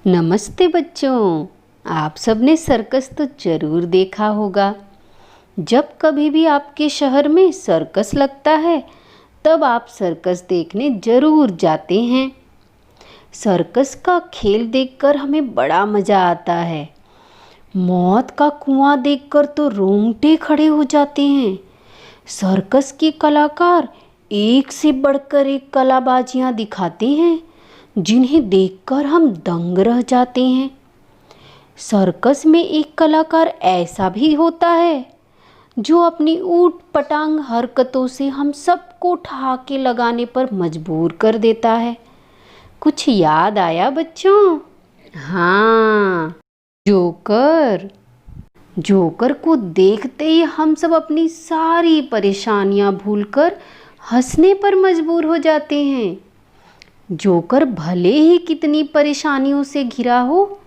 नमस्ते बच्चों। आप सबने सर्कस तो ज़रूर देखा होगा। जब कभी भी आपके शहर में सर्कस लगता है तब आप सर्कस देखने ज़रूर जाते हैं। सर्कस का खेल देखकर हमें बड़ा मज़ा आता है। मौत का कुआं देखकर तो रोंगटे खड़े हो जाते हैं। सर्कस के कलाकार एक से बढ़कर एक कलाबाजियां दिखाते हैं जिन्हें देखकर हम दंग रह जाते हैं। सर्कस में एक कलाकार ऐसा भी होता है जो अपनी ऊट पटांग हरकतों से हम सबको ठहाके लगाने पर मजबूर कर देता है। कुछ याद आया बच्चों? हाँ, जोकर। जोकर को देखते ही हम सब अपनी सारी परेशानियां भूलकर हंसने पर मजबूर हो जाते हैं। जोकर भले ही कितनी परेशानियों से घिरा हो,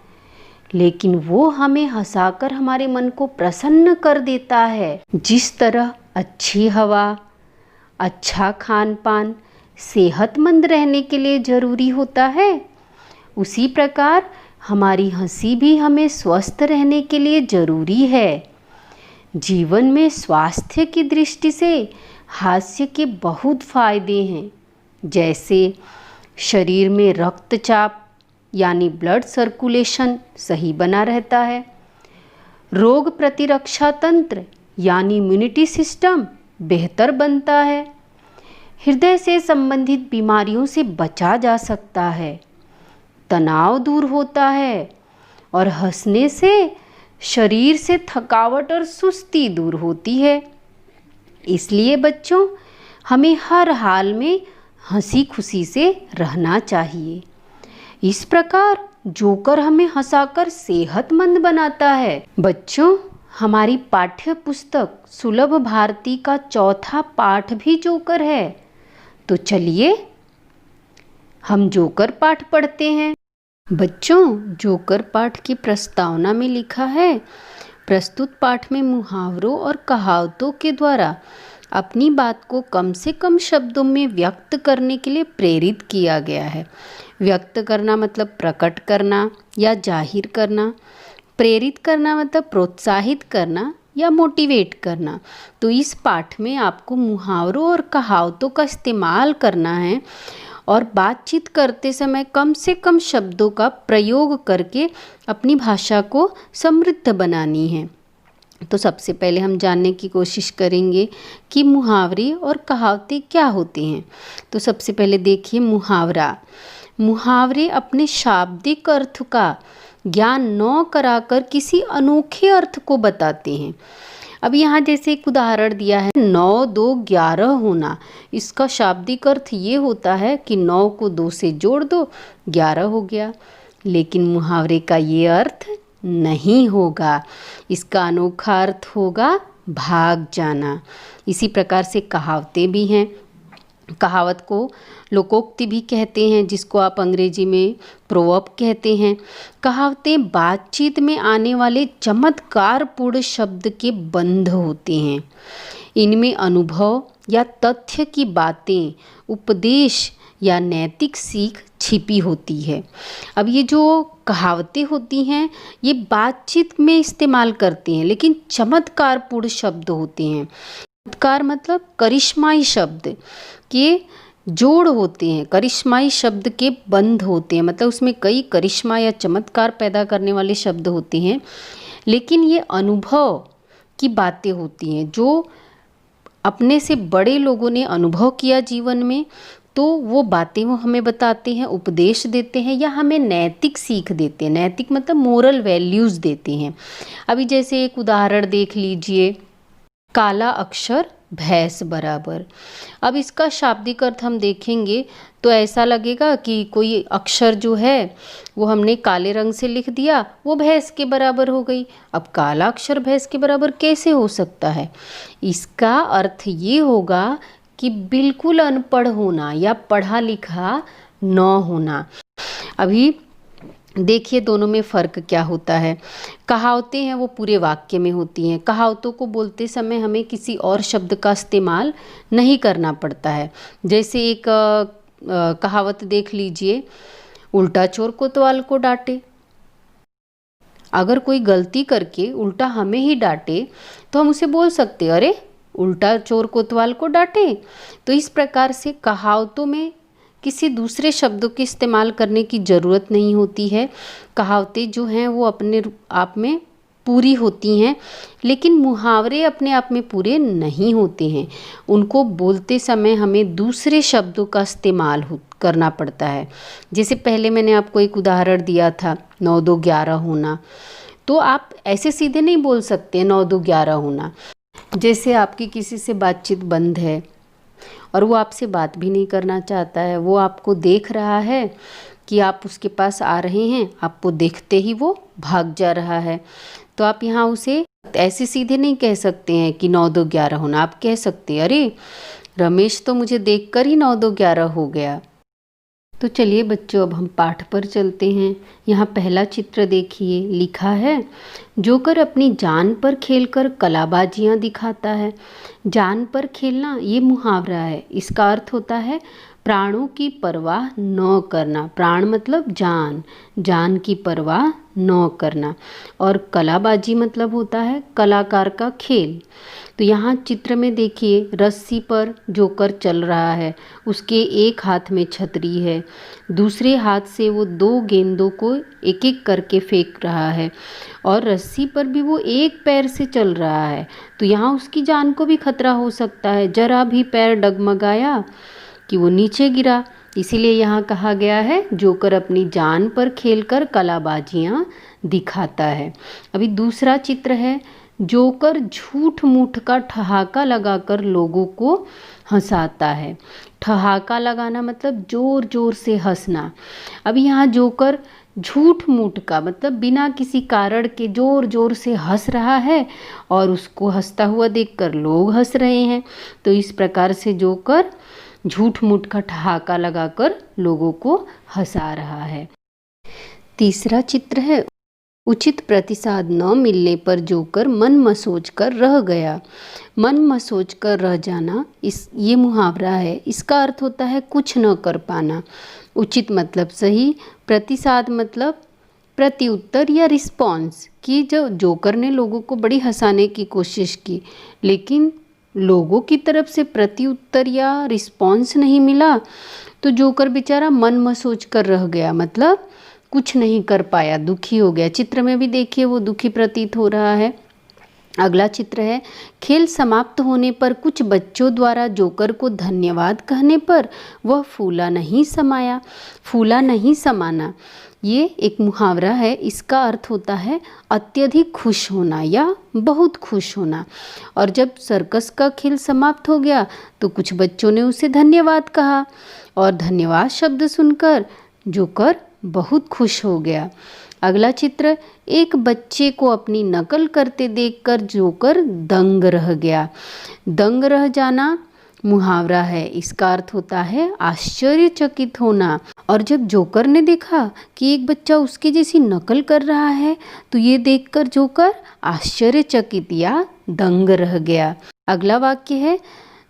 लेकिन वो हमें हंसाकर हमारे मन को प्रसन्न कर देता है। जिस तरह अच्छी हवा, अच्छा खान पान सेहतमंद रहने के लिए ज़रूरी होता है, उसी प्रकार हमारी हंसी भी हमें स्वस्थ रहने के लिए ज़रूरी है। जीवन में स्वास्थ्य की दृष्टि से हास्य के बहुत फायदे हैं, जैसे शरीर में रक्तचाप यानी ब्लड सर्कुलेशन सही बना रहता है, रोग प्रतिरक्षा तंत्र यानी इम्यूनिटी सिस्टम बेहतर बनता है, हृदय से संबंधित बीमारियों से बचा जा सकता है, तनाव दूर होता है और हंसने से शरीर से थकावट और सुस्ती दूर होती है। इसलिए बच्चों, हमें हर हाल में हंसी खुशी से रहना चाहिए। इस प्रकार जोकर हमें हंसाकर सेहतमंद बनाता है। बच्चों, हमारी पाठ्य पुस्तक सुलभ भारती का चौथा पाठ भी जोकर है। तो चलिए हम जोकर पाठ पढ़ते हैं। बच्चों, जोकर पाठ की प्रस्तावना में लिखा है, प्रस्तुत पाठ में मुहावरों और कहावतों के द्वारा अपनी बात को कम से कम शब्दों में व्यक्त करने के लिए प्रेरित किया गया है। व्यक्त करना मतलब प्रकट करना या जाहिर करना, प्रेरित करना मतलब प्रोत्साहित करना या मोटिवेट करना। तो इस पाठ में आपको मुहावरों और कहावतों का इस्तेमाल करना है और बातचीत करते समय कम से कम शब्दों का प्रयोग करके अपनी भाषा को समृद्ध बनानी है। तो सबसे पहले हम जानने की कोशिश करेंगे कि मुहावरे और कहावतें क्या होते हैं। तो सबसे पहले देखिए मुहावरा। मुहावरे अपने शाब्दिक अर्थ का ज्ञान न कराकर किसी अनोखे अर्थ को बताते हैं। अब यहाँ जैसे एक उदाहरण दिया है, 9 2 11 होना। इसका शाब्दिक अर्थ ये होता है कि 9 को 2 से जोड़ दो, 11 हो गया। लेकिन मुहावरे का ये अर्थ नहीं होगा। इसका अनोखा अर्थ होगा भाग जाना। इसी प्रकार से कहावतें भी हैं। कहावत को लोकोक्ति भी कहते हैं, जिसको आप अंग्रेजी में प्रोवर्ब कहते हैं। कहावतें बातचीत में आने वाले चमत्कारपूर्ण शब्द के बंध होते हैं। इनमें अनुभव या तथ्य की बातें, उपदेश या नैतिक सीख छिपी होती है। अब ये जो कहावतें होती हैं ये बातचीत में इस्तेमाल करते हैं, लेकिन चमत्कारपूर्ण शब्द होते हैं। चमत्कार मतलब करिश्माई शब्द के जोड़ होते हैं, करिश्माई शब्द के बंध होते हैं, मतलब उसमें कई करिश्मा या चमत्कार पैदा करने वाले शब्द होते हैं। लेकिन ये अनुभव की बातें होती हैं, जो अपने से बड़े लोगों ने अनुभव किया जीवन में, तो वो बातें वो हमें बताते हैं, उपदेश देते हैं या हमें नैतिक सीख देते हैं। नैतिक मतलब मोरल वैल्यूज़ देते हैं। अभी जैसे एक उदाहरण देख लीजिए, काला अक्षर भैंस बराबर। अब इसका शाब्दिक अर्थ हम देखेंगे तो ऐसा लगेगा कि कोई अक्षर जो है वो हमने काले रंग से लिख दिया, वो भैंस के बराबर हो गई। अब काला अक्षर भैंस के बराबर कैसे हो सकता है? इसका अर्थ ये होगा कि बिल्कुल अनपढ़ होना या पढ़ा लिखा न होना। अभी देखिए दोनों में फ़र्क क्या होता है। कहावतें हैं वो पूरे वाक्य में होती हैं। कहावतों को बोलते समय हमें किसी और शब्द का इस्तेमाल नहीं करना पड़ता है। जैसे एक कहावत देख लीजिए, उल्टा चोर कोतवाल को डांटे। अगर कोई गलती करके उल्टा हमें ही डांटे तो हम उसे बोल सकते अरे उल्टा चोर कोतवाल को डांटे। तो इस प्रकार से कहावतों में किसी दूसरे शब्दों के इस्तेमाल करने की ज़रूरत नहीं होती है। कहावतें जो हैं वो अपने आप में पूरी होती हैं, लेकिन मुहावरे अपने आप में पूरे नहीं होते हैं। उनको बोलते समय हमें दूसरे शब्दों का इस्तेमाल करना पड़ता है। जैसे पहले मैंने आपको एक उदाहरण दिया था 9 2 11 होना, तो आप ऐसे सीधे नहीं बोल सकते 9 2 11 होना। जैसे आपकी किसी से बातचीत बंद है और वो आपसे बात भी नहीं करना चाहता है, वो आपको देख रहा है कि आप उसके पास आ रहे हैं, आपको देखते ही वो भाग जा रहा है, तो आप यहाँ उसे ऐसे सीधे नहीं कह सकते हैं कि 9 2 11 होना। आप कह सकते हैं अरे रमेश तो मुझे देखकर ही 9 2 11 हो गया। तो चलिए बच्चों, अब हम पाठ पर चलते हैं। यहाँ पहला चित्र देखिए, लिखा है जोकर अपनी जान पर खेलकर कलाबाजियाँ दिखाता है। जान पर खेलना ये मुहावरा है। इसका अर्थ होता है प्राणों की परवाह न करना। प्राण मतलब जान, जान की परवाह न करना। और कलाबाजी मतलब होता है कलाकार का खेल। तो यहाँ चित्र में देखिए रस्सी पर जोकर चल रहा है। उसके एक हाथ में छतरी है, दूसरे हाथ से वो 2 गेंदों को एक एक करके फेंक रहा है और रस्सी पर भी वो एक पैर से चल रहा है। तो यहाँ उसकी जान को भी खतरा हो सकता है। जरा भी पैर डगमगाया कि वो नीचे गिरा। इसीलिए यहाँ कहा गया है जोकर अपनी जान पर खेलकर कलाबाजियाँ दिखाता है। अभी दूसरा चित्र है, जोकर झूठ मूठ का ठहाका लगाकर लोगों को हंसाता है। ठहाका लगाना मतलब जोर जोर से हंसना। अभी यहाँ जोकर झूठ मूठ का मतलब बिना किसी कारण के जोर जोर से हंस रहा है और उसको हंसता हुआ देखकर लोग हंस रहे हैं। तो इस प्रकार से जोकर झूठ मूठ का ठहाका लगाकर लोगों को हंसा रहा है। तीसरा चित्र है, उचित प्रतिसाद न मिलने पर जोकर मन मसोच कर रह गया। मन मसोच कर रह जाना ये मुहावरा है। इसका अर्थ होता है कुछ न कर पाना। उचित मतलब सही, प्रतिसाद मतलब प्रत्युत्तर या रिस्पॉन्स, कि जो जोकर ने लोगों को बड़ी हंसाने की कोशिश की, लेकिन लोगों की तरफ से प्रत्युत्तर या रिस्पॉन्स नहीं मिला, तो जोकर बेचारा मन मसोच कर रह गया, मतलब कुछ नहीं कर पाया, दुखी हो गया। चित्र में भी देखिए वो दुखी प्रतीत हो रहा है। अगला चित्र है, खेल समाप्त होने पर कुछ बच्चों द्वारा जोकर को धन्यवाद कहने पर वह फूला नहीं समाया। फूला नहीं समाना ये एक मुहावरा है। इसका अर्थ होता है अत्यधिक खुश होना या बहुत खुश होना। और जब सर्कस का खेल समाप्त हो गया तो कुछ बच्चों ने उसे धन्यवाद कहा और धन्यवाद शब्द सुनकर जोकर बहुत खुश हो गया। अगला चित्र, एक बच्चे को अपनी नकल करते देखकर जोकर दंग रह गया। दंग रह जाना मुहावरा है। इसका अर्थ होता है आश्चर्यचकित होना। और जब जोकर ने देखा कि एक बच्चा उसके जैसी नकल कर रहा है तो ये देखकर जोकर आश्चर्यचकित या दंग रह गया। अगला वाक्य है,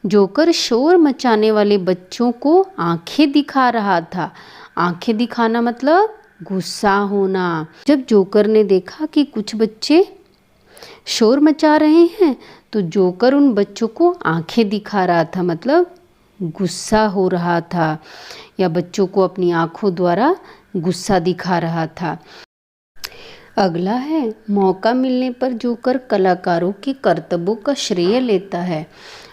जोकर शोर मचाने वाले बच्चों को आंखें दिखा रहा था। आंखें दिखाना मतलब गुस्सा होना। जब जोकर ने देखा कि कुछ बच्चे शोर मचा रहे हैं तो जोकर उन बच्चों को आंखें दिखा रहा था, मतलब गुस्सा हो रहा था या बच्चों को अपनी आंखों द्वारा गुस्सा दिखा रहा था। अगला है, मौका मिलने पर जोकर कलाकारों के कर्तव्यों का श्रेय लेता है।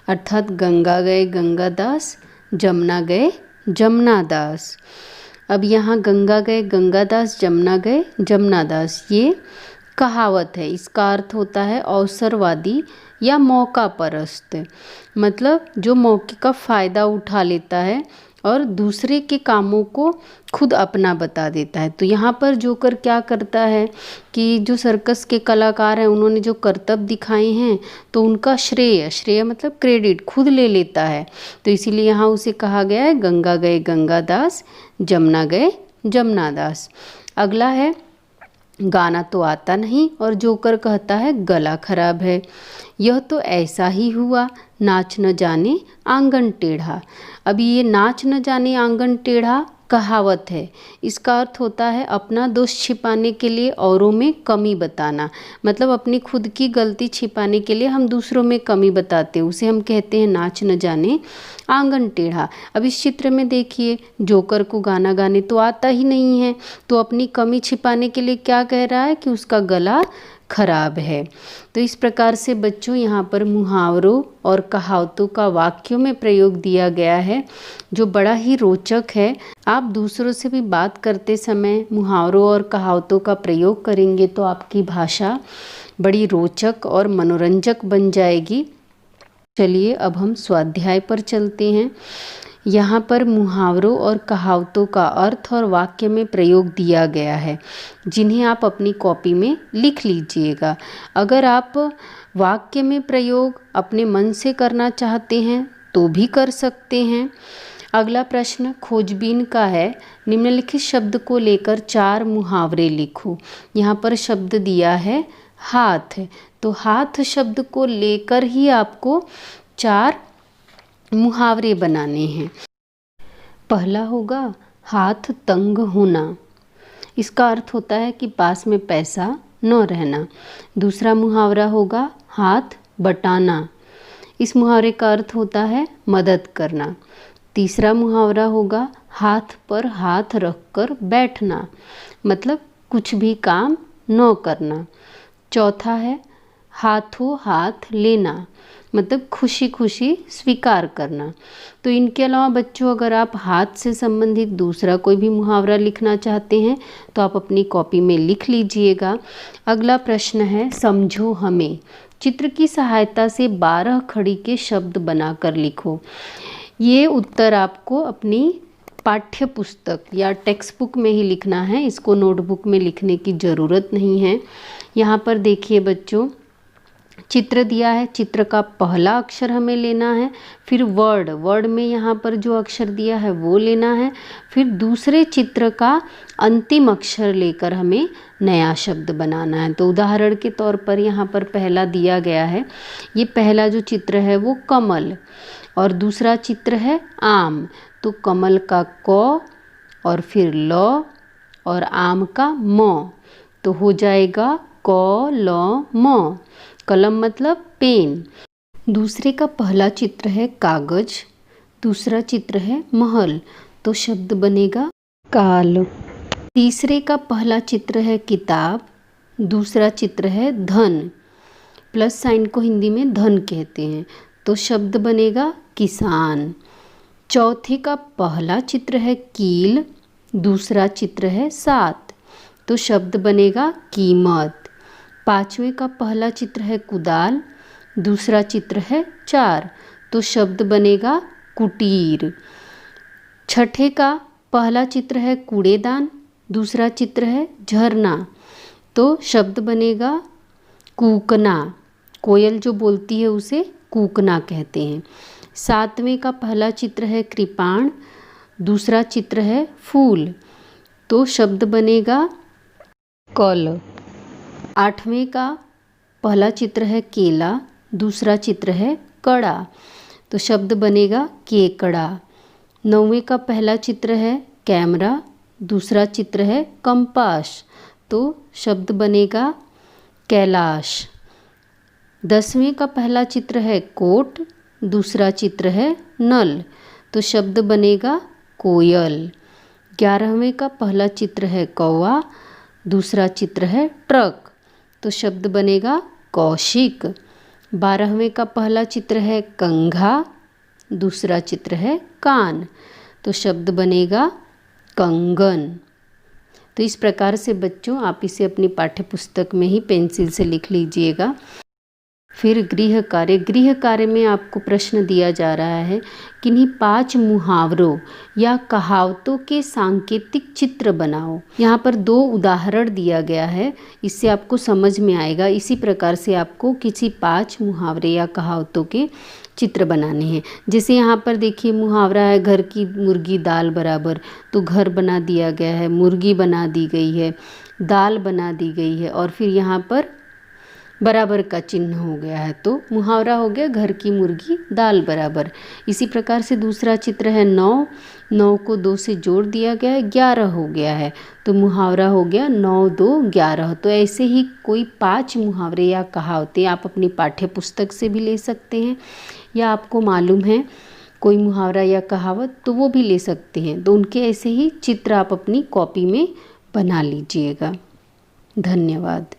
अर्थात गंगा गए गंगादास, जमुना गए जमुनादास। अब यहाँ गंगा गए गंगादास, जमुना गए जमुनादास ये कहावत है। इसका अर्थ होता है अवसरवादी या मौका परस्त, मतलब जो मौके का फ़ायदा उठा लेता है और दूसरे के कामों को खुद अपना बता देता है। तो यहाँ पर जोकर क्या करता है कि जो सर्कस के कलाकार हैं उन्होंने जो करतब दिखाए हैं तो उनका श्रेय मतलब क्रेडिट खुद ले लेता है। तो इसीलिए यहाँ उसे कहा गया है गंगा गए गंगादास, जमुना गए जमुनादास। अगला है, गाना तो आता नहीं और जोकर कहता है गला खराब है। यह तो ऐसा ही हुआ, नाच न जाने आंगन टेढ़ा। अभी ये नाच न जाने आंगन टेढ़ा कहावत है। इसका अर्थ होता है अपना दोष छिपाने के लिए औरों में कमी बताना। मतलब अपनी खुद की गलती छिपाने के लिए हम दूसरों में कमी बताते हैं, उसे हम कहते हैं नाच न जाने आंगन टेढ़ा। अब इस चित्र में देखिए, जोकर को गाना गाने तो आता ही नहीं है, तो अपनी कमी छिपाने के लिए क्या कह रहा है कि उसका गला खराब है। तो इस प्रकार से बच्चों यहाँ पर मुहावरों और कहावतों का वाक्यों में प्रयोग दिया गया है, जो बड़ा ही रोचक है। आप दूसरों से भी बात करते समय मुहावरों और कहावतों का प्रयोग करेंगे तो आपकी भाषा बड़ी रोचक और मनोरंजक बन जाएगी। चलिए अब हम स्वाध्याय पर चलते हैं। यहाँ पर मुहावरों और कहावतों का अर्थ और वाक्य में प्रयोग दिया गया है, जिन्हें आप अपनी कॉपी में लिख लीजिएगा। अगर आप वाक्य में प्रयोग अपने मन से करना चाहते हैं तो भी कर सकते हैं। अगला प्रश्न खोजबीन का है। निम्नलिखित शब्द को लेकर 4 मुहावरे लिखो। यहाँ पर शब्द दिया है हाथ, तो हाथ शब्द को लेकर ही आपको 4 मुहावरे बनाने हैं। पहला होगा हाथ तंग होना। इसका अर्थ होता है कि पास में पैसा न रहना। दूसरा मुहावरा होगा हाथ बटाना। इस मुहावरे का अर्थ होता है मदद करना। तीसरा मुहावरा होगा हाथ पर हाथ रखकर बैठना, मतलब कुछ भी काम न करना। चौथा है हाथों हाथ लेना, मतलब खुशी खुशी स्वीकार करना। तो इनके अलावा बच्चों, अगर आप हाथ से संबंधित दूसरा कोई भी मुहावरा लिखना चाहते हैं तो आप अपनी कॉपी में लिख लीजिएगा। अगला प्रश्न है समझो हमें। चित्र की सहायता से 12 खड़ी के शब्द बनाकर लिखो। ये उत्तर आपको अपनी पाठ्य पुस्तक या टेक्स्ट बुक में ही लिखना है, इसको नोटबुक में लिखने की ज़रूरत नहीं है। यहाँ पर देखिए बच्चों, चित्र दिया है, चित्र का पहला अक्षर हमें लेना है, फिर वर्ड में यहाँ पर जो अक्षर दिया है वो लेना है, फिर दूसरे चित्र का अंतिम अक्षर लेकर हमें नया शब्द बनाना है। तो उदाहरण के तौर पर यहाँ पर पहला दिया गया है, ये पहला जो चित्र है वो कमल, और दूसरा चित्र है आम। तो कमल का क और फिर ल और आम का म, तो हो जाएगा क ल म। कलम मतलब पेन। दूसरे का पहला चित्र है कागज, दूसरा चित्र है महल, तो शब्द बनेगा काल। तीसरे का पहला चित्र है किताब, दूसरा चित्र है धन, प्लस साइन को हिंदी में धन कहते हैं, तो शब्द बनेगा किसान। चौथे का पहला चित्र है कील, दूसरा चित्र है सात, तो शब्द बनेगा कीमत। पांचवें का पहला चित्र है कुदाल, दूसरा चित्र है चार, तो शब्द बनेगा कुटीर। छठे का पहला चित्र है कूड़ेदान, दूसरा चित्र है झरना, तो शब्द बनेगा कूकना। कोयल जो बोलती है उसे कूकना कहते हैं। सातवें का पहला चित्र है कृपाण, दूसरा चित्र है फूल, तो शब्द बनेगा कल। आठवें का पहला चित्र है केला, दूसरा चित्र है कड़ा, तो शब्द बनेगा केकड़ा। नौवें का पहला चित्र है कैमरा, दूसरा चित्र है कंपास, तो शब्द बनेगा कैलाश। 10वें का पहला चित्र है कोट, दूसरा चित्र है नल, तो शब्द बनेगा कोयल। 11वें का पहला चित्र है कौवा, दूसरा चित्र है ट्रक, तो शब्द बनेगा कौशिक। 12वें का पहला चित्र है कंघा, दूसरा चित्र है कान, तो शब्द बनेगा कंगन। तो इस प्रकार से बच्चों आप इसे अपनी पाठ्य पुस्तक में ही पेंसिल से लिख लीजिएगा। फिर गृह कार्य में आपको प्रश्न दिया जा रहा है, किन्हीं 5 मुहावरों या कहावतों के सांकेतिक चित्र बनाओ। यहाँ पर 2 उदाहरण दिया गया है, इससे आपको समझ में आएगा। इसी प्रकार से आपको किसी 5 मुहावरे या कहावतों के चित्र बनाने हैं। जैसे यहाँ पर देखिए मुहावरा है घर की मुर्गी दाल बराबर, तो घर बना दिया गया है, मुर्गी बना दी गई है, दाल बना दी गई है, और फिर यहाँ पर बराबर का चिन्ह हो गया है, तो मुहावरा हो गया घर की मुर्गी दाल बराबर। इसी प्रकार से दूसरा चित्र है 9, 9 को 2 से जोड़ दिया गया है, 11 हो गया है, तो मुहावरा हो गया 9 2 11। तो ऐसे ही कोई 5 मुहावरे या कहावतें आप अपनी पाठ्य पुस्तक से भी ले सकते हैं, या आपको मालूम है कोई मुहावरा या कहावत तो वो भी ले सकते हैं। तो उनके ऐसे ही चित्र आप अपनी कॉपी में बना लीजिएगा। धन्यवाद।